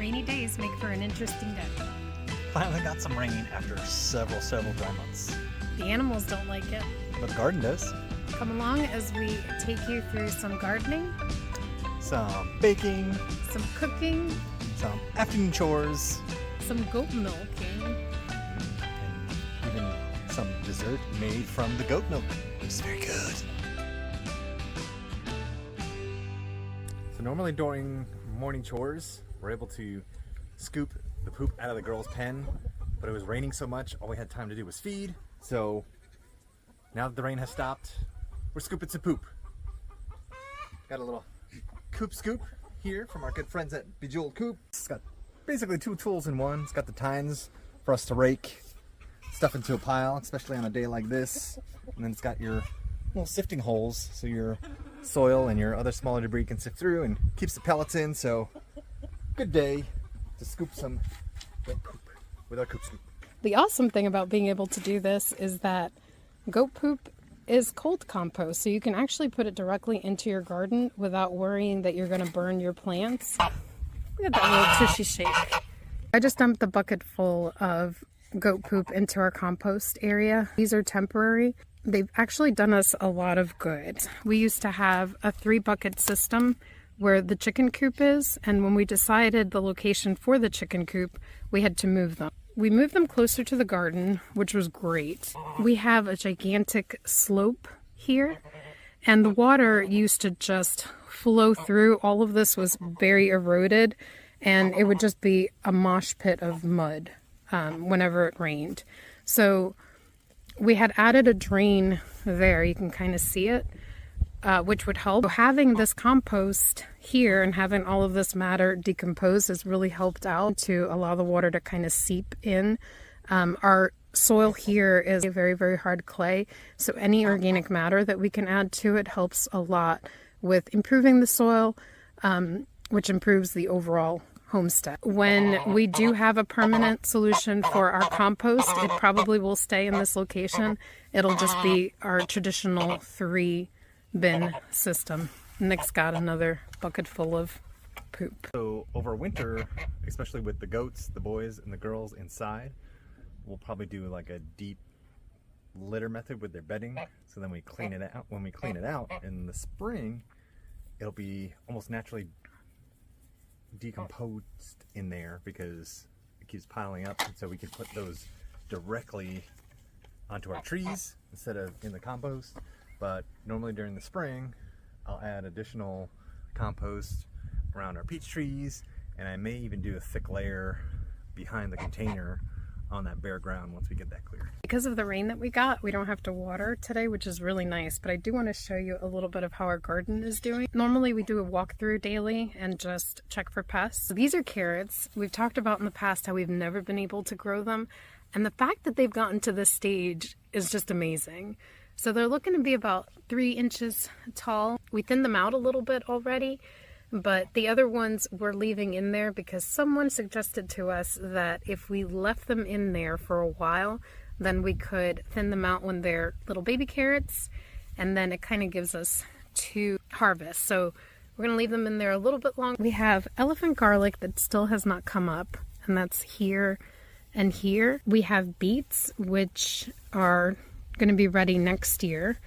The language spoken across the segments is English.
Rainy days make for an interesting day. Finally got some rain after several dry months. The animals don't like it. But the garden does. Come along as we take you through some gardening, Some baking, some cooking, some afternoon chores, some goat milking. and even some dessert made from the goat milk, which is very good. So normally during morning chores, we're able to scoop the poop out of the girls' pen, but it was raining so much, all we had time to do was feed. So now that the rain has stopped, we're scooping some poop. Got a little Coop scoop here from our good friends at Bejeweled Coop. It's got basically two tools in one. It's got the tines for us to rake stuff into a pile, especially on a day like this. And then it's got your little sifting holes so your soil and your other smaller debris can sift through and keeps the pellets in. So good day to scoop some goat poop with our Coop scoop. The awesome thing about being able to do this is that goat poop is cold compost, so you can actually put it directly into your garden without worrying that you're going to burn your plants. Look at that little tushy shake. I just dumped the bucket full of goat poop into our compost area. These are temporary. They've actually done us a lot of good. We used to have a 3-bucket system where the chicken coop is, and when we decided the location for the chicken coop, we had to move them. We moved them closer to the garden, which was great. We have a gigantic slope here, and the water used to just flow through. All of this was very eroded, and it would just be a mosh pit of mud whenever it rained. So we had added a drain there. You can kind of see it, which would help. So having this compost here and having all of this matter decompose has really helped out to allow the water to kind of seep in. Our soil here is a very hard clay, so any organic matter that we can add to it helps a lot with improving the soil, which improves the overall homestead. When we do have a permanent solution for our compost, it probably will stay in this location. It'll just be our traditional 3-bin system. Nick's got another bucket full of poop. So over winter, especially with the goats, the boys and the girls inside, we'll probably do like a deep litter method with their bedding. So then we clean it out. When we clean it out in the spring, it'll be almost naturally decomposed in there because it keeps piling up. And so we can put those directly onto our trees instead of in the compost. But normally during the spring, I'll add additional compost around our peach trees, and I may even do a thick layer behind the container on that bare ground once we get that clear. Because of the rain that we got, we don't have to water today, which is really nice, but I do want to show you a little bit of how our garden is doing. Normally we do a walkthrough daily and just check for pests. So these are carrots. We've talked about in the past how we've never been able to grow them, and the fact that they've gotten to this stage is just amazing. So they're looking to be about 3 inches tall. We thinned them out a little bit already, but the other ones we're leaving in there because someone suggested to us that if we left them in there for a while, then we could thin them out when they're little baby carrots, and then it kind of gives us 2 harvests. So we're going to leave them in there a little bit longer. We have elephant garlic that still has not come up, and that's here and here. We have beets, which are going to be ready next year,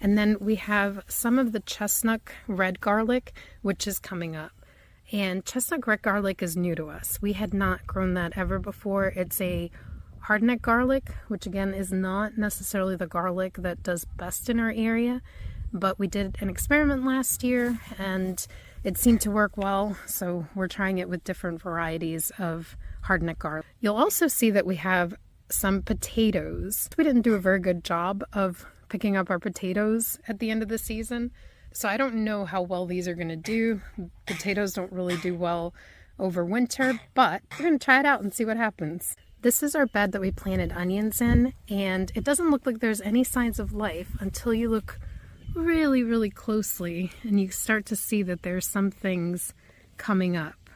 and then we have some of the chestnut red garlic, which is coming up. And chestnut red garlic is new to us. We had not grown that ever before. It's a hardneck garlic, which again is not necessarily the garlic that does best in our area, but we did an experiment last year and it seemed to work well, so we're trying it with different varieties of hardneck garlic. You'll also see that we have some potatoes. We didn't do a very good job of picking up our potatoes at the end of the season, so I don't know how well these are going to do. Potatoes don't really do well over winter, but we're going to try it out and see what happens. This is our bed that we planted onions in, and it doesn't look like there's any signs of life until you look really closely and you start to see that there's some things coming up.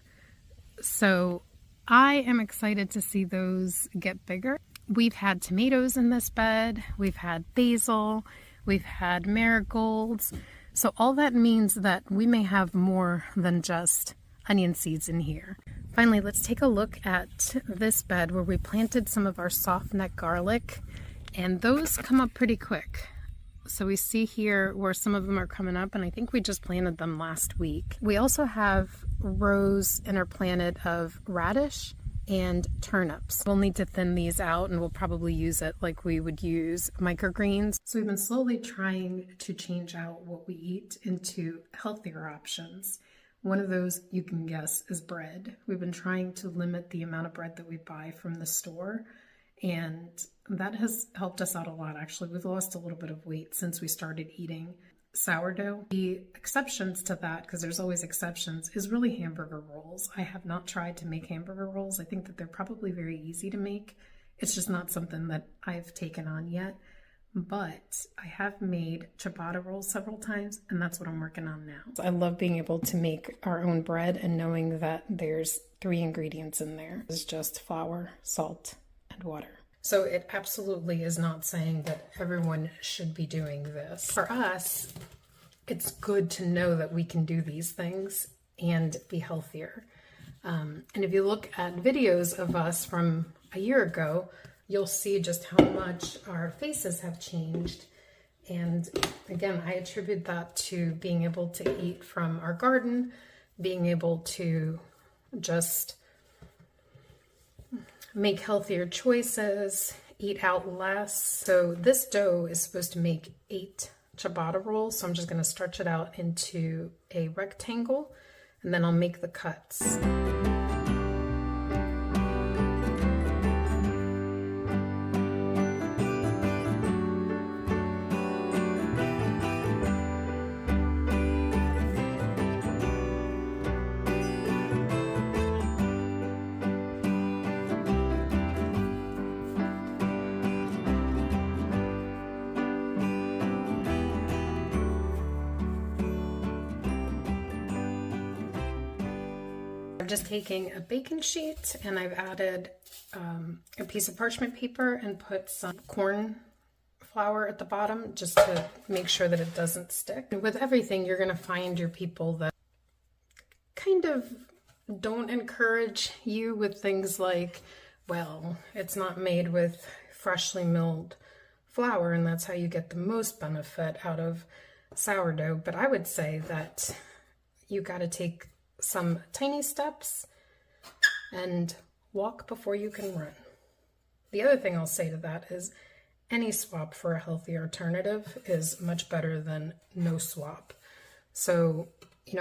So I am excited to see those get bigger. We've had tomatoes in this bed, we've had basil, we've had marigolds. So all that means that we may have more than just onion seeds in here. Finally, let's take a look at this bed where we planted some of our soft neck garlic, and those come up pretty quick. So we see here where some of them are coming up, and I think we just planted them last week. We also have rows interplanted of radish and turnips. We'll need to thin these out, and we'll probably use it like we would use microgreens. So we've been slowly trying to change out what we eat into healthier options. One of those, you can guess, is bread. We've been trying to limit the amount of bread that we buy from the store, and that has helped us out a lot, actually. We've lost a little bit of weight since we started eating sourdough. The exceptions to that, because there's always exceptions, is really hamburger rolls. I have not tried to make hamburger rolls. I think that they're probably very easy to make. It's just not something that I've taken on yet. But I have made ciabatta rolls several times, and that's what I'm working on now. I love being able to make our own bread and knowing that there's 3 ingredients in there. It's just flour, salt, and water. So it absolutely is not saying that everyone should be doing this. For us, it's good to know that we can do these things and be healthier. And if you look at videos of us from a year ago, you'll see just how much our faces have changed. And again, I attribute that to being able to eat from our garden, being able to just make healthier choices, eat out less. So this dough is supposed to make 8 ciabatta rolls. So I'm just going to stretch it out into a rectangle, and then I'll make the cuts. Just taking a baking sheet, and I've added a piece of parchment paper and put some corn flour at the bottom just to make sure that it doesn't stick. With everything, you're going to find your people that kind of don't encourage you with things like, well, it's not made with freshly milled flour, and that's how you get the most benefit out of sourdough. But I would say that you got to take some tiny steps and walk before you can run. The other thing I'll say to that is any swap for a healthy alternative is much better than no swap. So,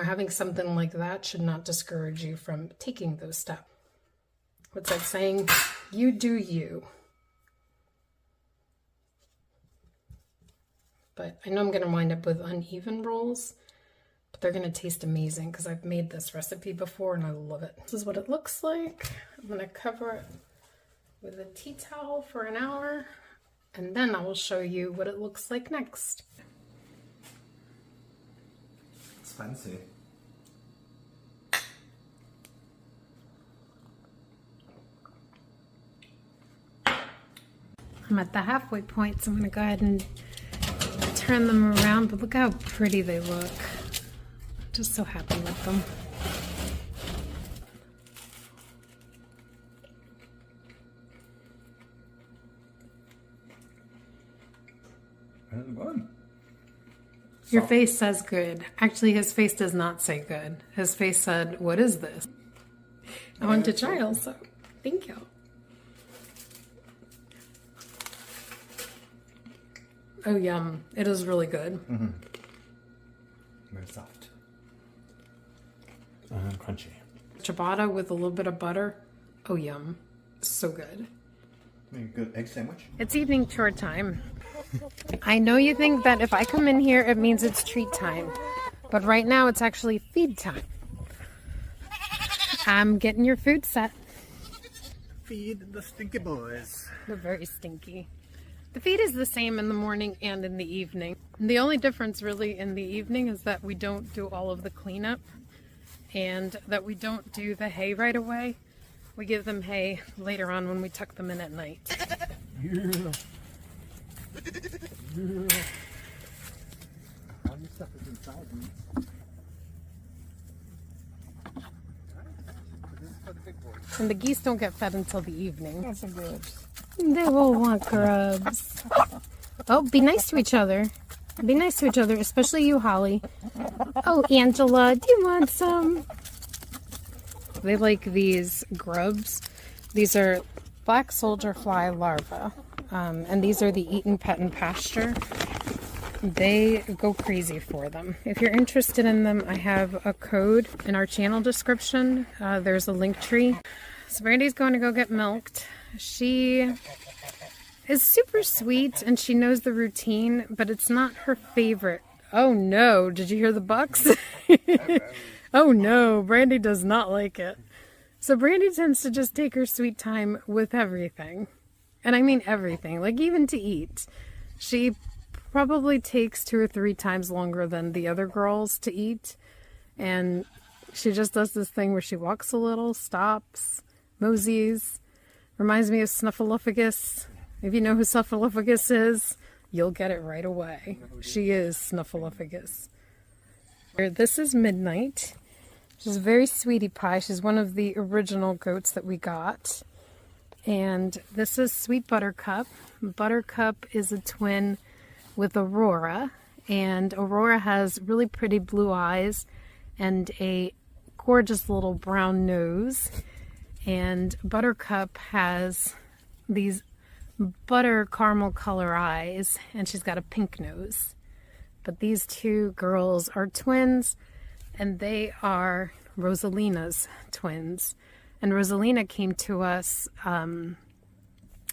having something like that should not discourage you from taking those steps. What's that saying? You do you. But I know I'm going to wind up with uneven rolls, but they're going to taste amazing because I've made this recipe before and I love it. This is what it looks like. I'm going to cover it with a tea towel for an hour, and then I will show you what it looks like next. It's fancy. I'm at the halfway point, so I'm going to go ahead and turn them around, but look how pretty they look. Just so happy with them. Your face says good. Actually, his face does not say good. His face said, what is this? I want to try also. Thank you. Oh, yum. It is really good. Mm-hmm. Very soft. And crunchy. Ciabatta with a little bit of butter. Oh, yum. So good. Maybe a good egg sandwich? It's evening chore time. I know you think that if I come in here, it means it's treat time. But right now, it's actually feed time. I'm getting your food set. Feed the stinky boys. They're very stinky. The feed is the same in the morning and in the evening. The only difference really in the evening is that we don't do all of the cleanup and that we don't do the hay right away. We give them hay later on when we tuck them in at night. Yeah. Yeah. All your stuff is inside. This is for the And the geese don't get fed until the evening. Got some grubs. They will want grubs. Oh, be nice to each other. Be nice to each other, especially you, Holly. Oh, Angela, do you want some? They like these grubs. These are black soldier fly larvae. And these are the Eaton pet and pasture. They go crazy for them. If you're interested in them, I have a code in our channel description. There's a link tree. So Brandy's going to go get milked. She is super sweet and she knows the routine, but it's not her favorite. Oh no, did you hear the bucks? Oh no, Brandy does not like it. So Brandy tends to just take her sweet time with everything. And I mean everything, like even to eat. She probably takes 2 or 3 times longer than the other girls to eat. And she just does this thing where she walks a little, stops, moseys. Reminds me of Snuffleupagus. If you know who Snuffleupagus is, you'll get it right away. She is Snuffleupagus. This is Midnight. She's a very sweetie pie. She's one of the original goats that we got. And this is Sweet Buttercup. Buttercup is a twin with Aurora. And Aurora has really pretty blue eyes and a gorgeous little brown nose. And Buttercup has these butter caramel color eyes, and she's got a pink nose. But these 2 girls are twins, and they are Rosalina's twins. And Rosalina came to us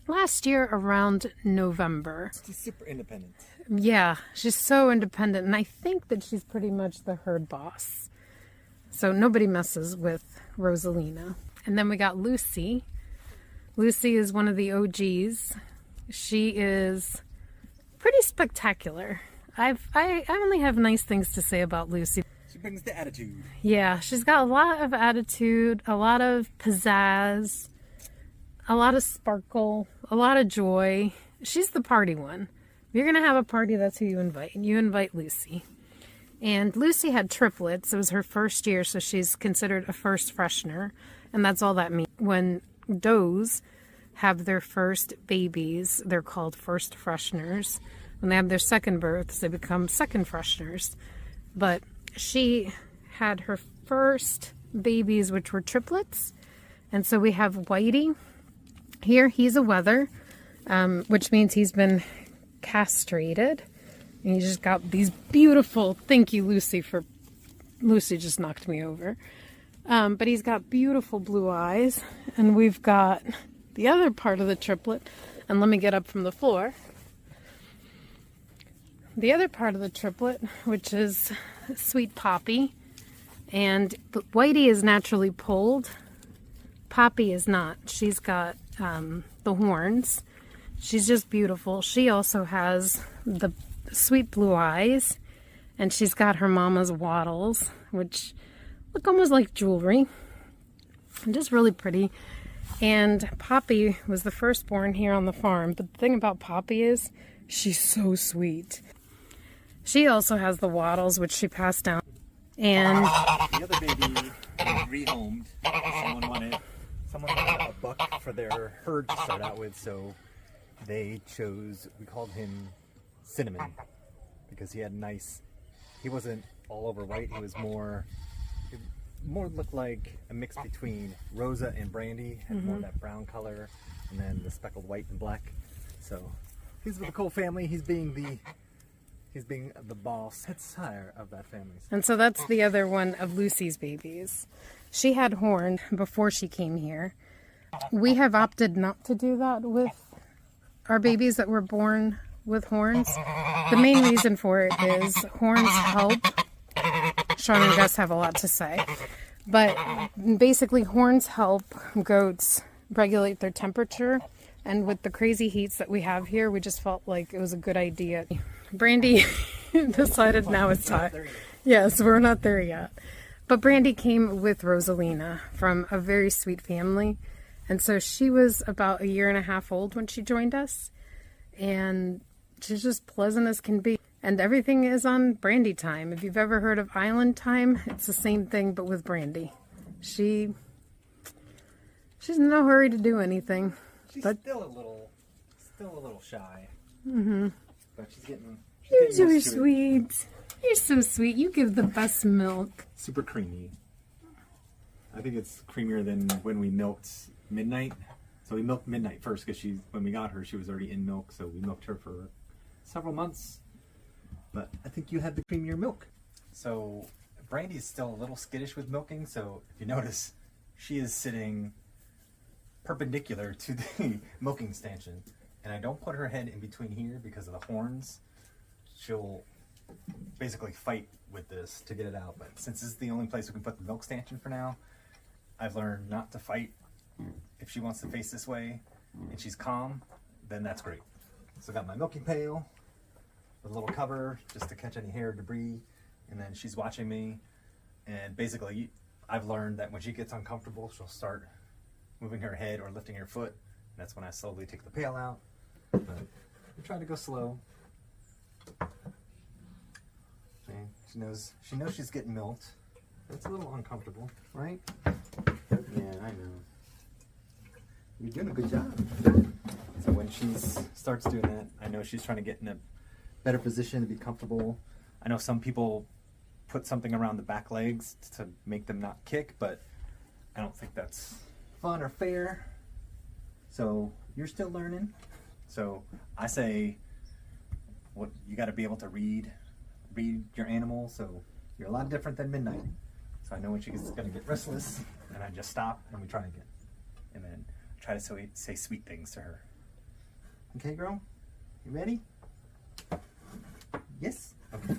last year around November. She's super independent. Yeah, she's so independent, and I think that she's pretty much the herd boss. So nobody messes with Rosalina. And then we got Lucy. Lucy is one of the OGs. She is pretty spectacular. I only have nice things to say about Lucy. She brings the attitude. Yeah, she's got a lot of attitude, a lot of pizzazz, a lot of sparkle, a lot of joy. She's the party one. If you're going to have a party, that's who you invite. And you invite Lucy. And Lucy had triplets. It was her first year, so she's considered a first freshener. And that's all that means. When does have their first babies, they're called first fresheners. When they have their second births, they become second fresheners. But she had her first babies, which were triplets. And so we have Whitey. Here, he's a wether, which means he's been castrated. And he just got these beautiful, thank you, Lucy, for Lucy just knocked me over. But he's got beautiful blue eyes. And we've got the other part of the triplet. And let me get up from the floor. The other part of the triplet, which is Sweet Poppy. And Whitey is naturally pulled. Poppy is not. She's got the horns. She's just beautiful. She also has the sweet blue eyes. And she's got her mama's wattles, which look almost like jewelry. And just really pretty. And Poppy was the firstborn here on the farm. But the thing about Poppy is she's so sweet. She also has the wattles, which she passed down. And the other baby rehomed. Someone wanted a buck for their herd to start out with, so they chose, we called him Cinnamon, because he had nice, he wasn't all over white, he was more looked like a mix between Rosa and Brandy, had more of that brown color, and then the speckled white and black. So he's with the Cole family. He's being the boss, head sire of that family. And so that's the other one of Lucy's babies. She had horn before she came here. We have opted not to do that with our babies that were born with horns. The main reason for it is horns help. Sean and Gus have a lot to say. But basically horns help goats regulate their temperature. And with the crazy heats that we have here, we just felt like it was a good idea. Brandy decided now it's time. Yes, we're not there yet. But Brandy came with Rosalina from a very sweet family. And so she was about 1.5 years old when she joined us. And she's just pleasant as can be. And everything is on Brandy time. If you've ever heard of Island time, it's the same thing but with Brandy. She She's in no hurry to do anything. She's But still a little shy. mm-hmm. But she's getting You're used so to it. sweet. You're so sweet. You give the best milk. Super creamy. I think it's creamier than when we milked Midnight. So we milked Midnight first because when we got her, she was already in milk. So we milked her for several months. But I think you had the creamier milk. So Brandy's still a little skittish with milking. So if you notice, she is sitting perpendicular to the milking stanchion. And I don't put her head in between here because of the horns. She'll basically fight with this to get it out. But since this is the only place we can put the milk stanchion for now, I've learned not to fight. If she wants to face this way and she's calm, then that's great. So I got my milking pail with a little cover just to catch any hair or debris. And then she's watching me. And basically, I've learned that when she gets uncomfortable, she'll start moving her head or lifting her foot. And that's when I slowly take the pail out. But I try to go slow. Okay. She knows she's getting milked. It's a little uncomfortable, right? Yeah, I know. You're doing a good job. So when she starts doing that, I know she's trying to get in a better position to be comfortable. I know some people put something around the back legs to make them not kick, but I don't think that's fun or fair. So you're still learning. So I say, what you got to be able to read your animal. So you're a lot different than Midnight. So I know when she's going to get restless, and I just stop and we try again, and then try to say sweet things to her. Okay, girl, you ready? Yes. Okay.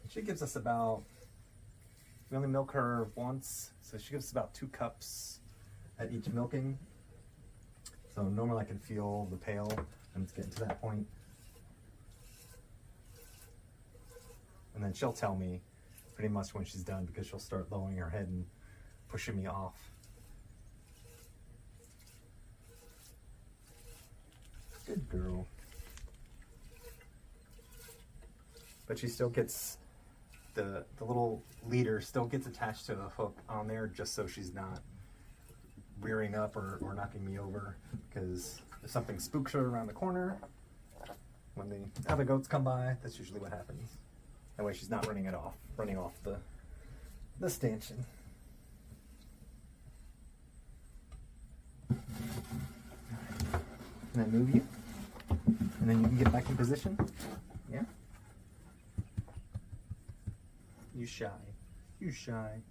She gives us we only milk her once, so she gives us about 2 cups at each milking. So normally I can feel the pail, and it's getting to that point. And then she'll tell me pretty much when she's done because she'll start lowering her head and pushing me off. Good girl. But she still gets the little leader still gets attached to the hook on there just so she's not rearing up or knocking me over, because if something spooks her around the corner, when the other goats come by, that's usually what happens. That way she's not running off the stanchion. And then move you. And then you can get back in position. Yeah? You shy. You shy.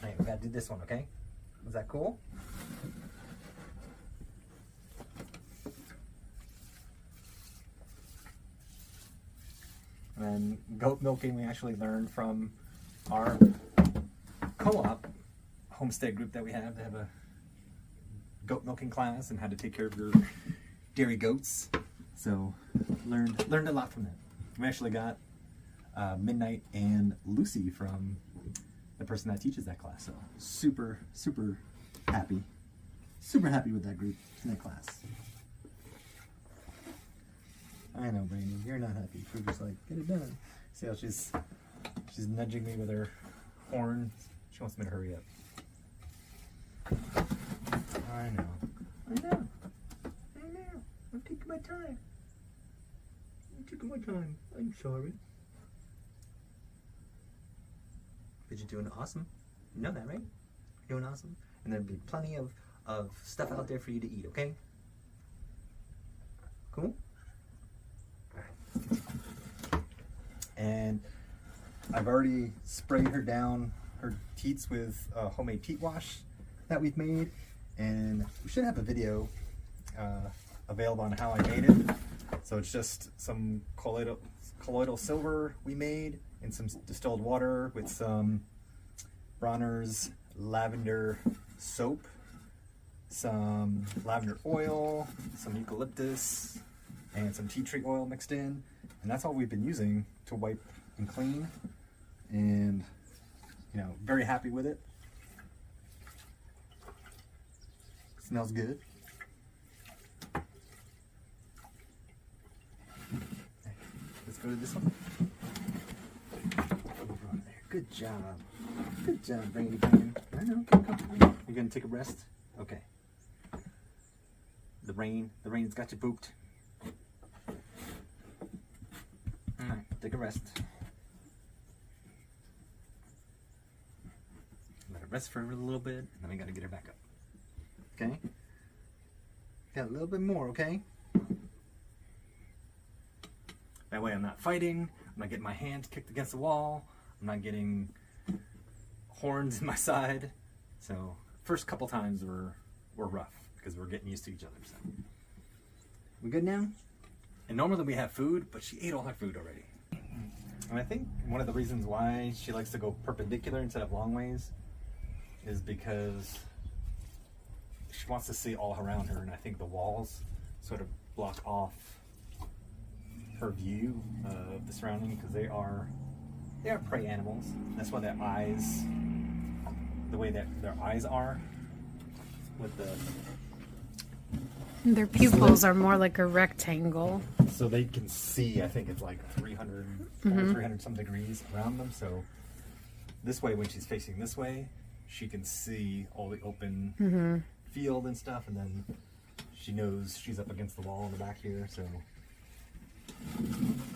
Alright, we gotta do this one, okay? Is that cool? And goat milking we actually learned from our co-op Homestead group that we have. They have a goat milking class and how to take care of your dairy goats. So learned a lot from that. We actually got Midnight and Lucy from the person that teaches that class. So super happy with that group in that class. I know, Brandon, you're not happy. You're just like, get it done. See how she's nudging me with her horn. She wants me to hurry up. I know. I'm taking my time. I'm sorry. But you're doing awesome. You know that, right? You're doing awesome. And there'll be plenty of stuff out there for you to eat, okay? Cool? And I've already sprayed her down her teats with homemade teat wash that we've made, and we should have a video available on how I made it. So it's just some colloidal silver we made in some distilled water with some Bronner's lavender soap, some lavender oil, some eucalyptus, and some tea tree oil mixed in. And that's all we've been using to wipe and clean. And, you know, very happy with it. Smells good. Let's go to this one. Good job. Good job, Brandy. I know. Keep coming. gonna take a rest? Okay. The rain's got you pooped. Alright, take a rest. Let her rest for a little bit, and then we gotta get her back up. Okay? Got a little bit more, okay? That way I'm not fighting, I'm not getting my hands kicked against the wall, I'm not getting horns in my side. So, first couple times were rough, because we're getting used to each other. So. We good now? And normally we have food, but she ate all her food already. And I think one of the reasons why she likes to go perpendicular instead of long ways is because she wants to see all around her, and I think the walls sort of block off her view of the surrounding, because they are prey animals. That's why their eyes, the way that their eyes are, with their pupils are more like a rectangle. so they can see. I think it's like 300 some degrees around them. So this way, when she's facing this way, she can see all the open field and stuff, and then she knows she's up against the wall in the back here. So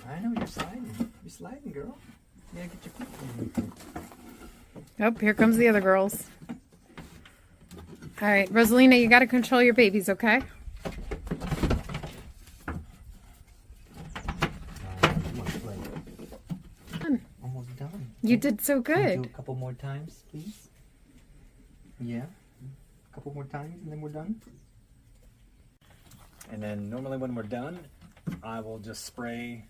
I know you're sliding. You're sliding, girl. Yeah, get your feet. Oh, here comes the other girls. All right, Rosalina, you got to control your babies, okay? Almost done. You did so Can you good. do a couple more times, please? Yeah, a couple more times, and then we're done. And then normally when we're done, I will just spray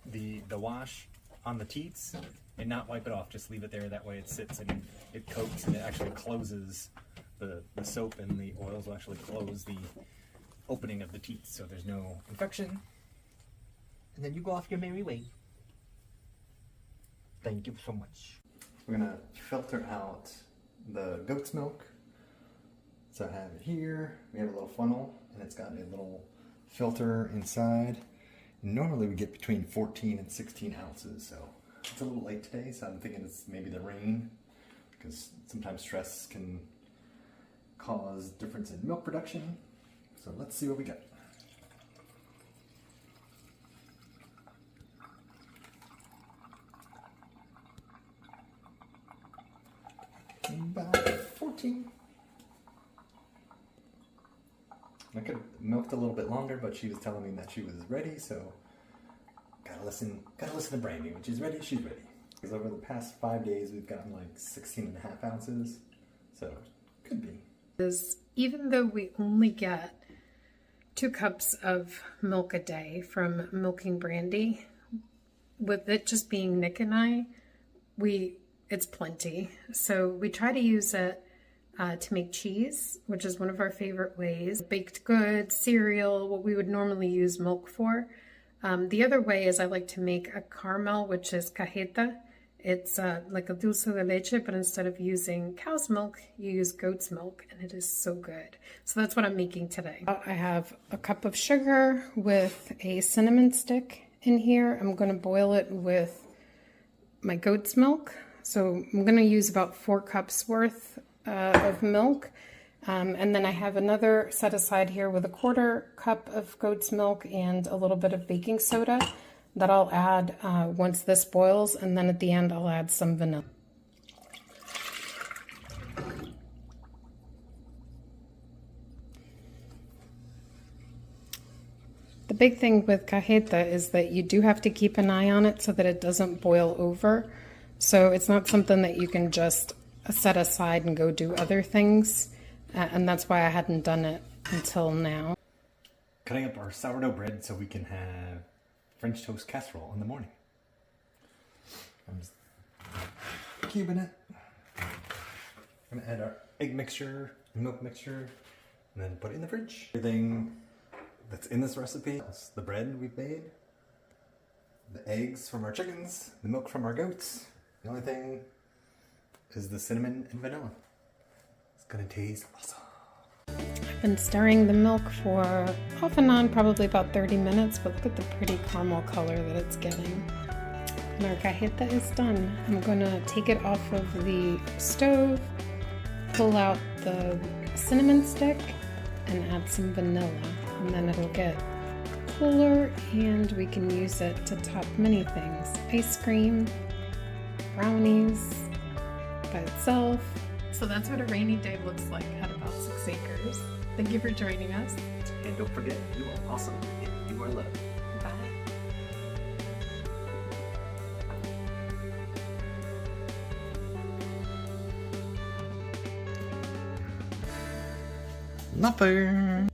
the wash on the teats and not wipe it off. Just leave it there. That way it sits and it coats, and it actually closes the soap, and the oils will actually close the opening of the teats, so there's no infection. And then you go off your merry way. Thank you so much. We're gonna filter out the goat's milk. So I have it here. We have a little funnel, and it's got a little filter inside. Normally we get between 14 and 16 ounces, so it's a little late today, so I'm thinking it's maybe the rain, because sometimes stress can cause difference in milk production. So let's see what we got. About 14. I could have milked a little bit longer, but she was telling me that she was ready, so gotta listen to Brandy. When she's ready, she's ready. Because over the past 5 days, we've gotten like 16.5 ounces, so could be. Even though we only get 2 cups of milk a day from milking Brandy, with it just being Nick and I, it's plenty. So we try to use it to make cheese, which is one of our favorite ways. Baked goods, cereal, what we would normally use milk for. The other way is I like to make a caramel, which is cajeta. It's like a dulce de leche, but instead of using cow's milk, you use goat's milk, and it is so good. So that's what I'm making today. I have a cup of sugar with a cinnamon stick in here. I'm going to boil it with my goat's milk. So I'm going to use about 4 cups worth of milk. And then I have another set aside here with a 1/4 cup of goat's milk and a little bit of baking soda that I'll add once this boils, and then at the end I'll add some vanilla. The big thing with cajeta is that you do have to keep an eye on it so that it doesn't boil over. So it's not something that you can just set aside and go do other things. And that's why I hadn't done it until now. Cutting up our sourdough bread so we can have French toast casserole in the morning. I'm just cubing it. I'm gonna add our egg mixture, milk mixture, and then put it in the fridge. Everything that's in this recipe is the bread we've made, the eggs from our chickens, the milk from our goats. The only thing is the cinnamon and vanilla. It's gonna taste awesome. I've been stirring the milk for off and on probably about 30 minutes, but look at the pretty caramel color that it's getting. And our cajeta is done. I'm gonna take it off of the stove, pull out the cinnamon stick and add some vanilla, and then it'll get cooler and we can use it to top many things. Ice cream, brownies by itself. So that's what a rainy day looks like at about 6 acres. Thank you for joining us. And don't forget, you are awesome and you are loved. Bye. Not fair.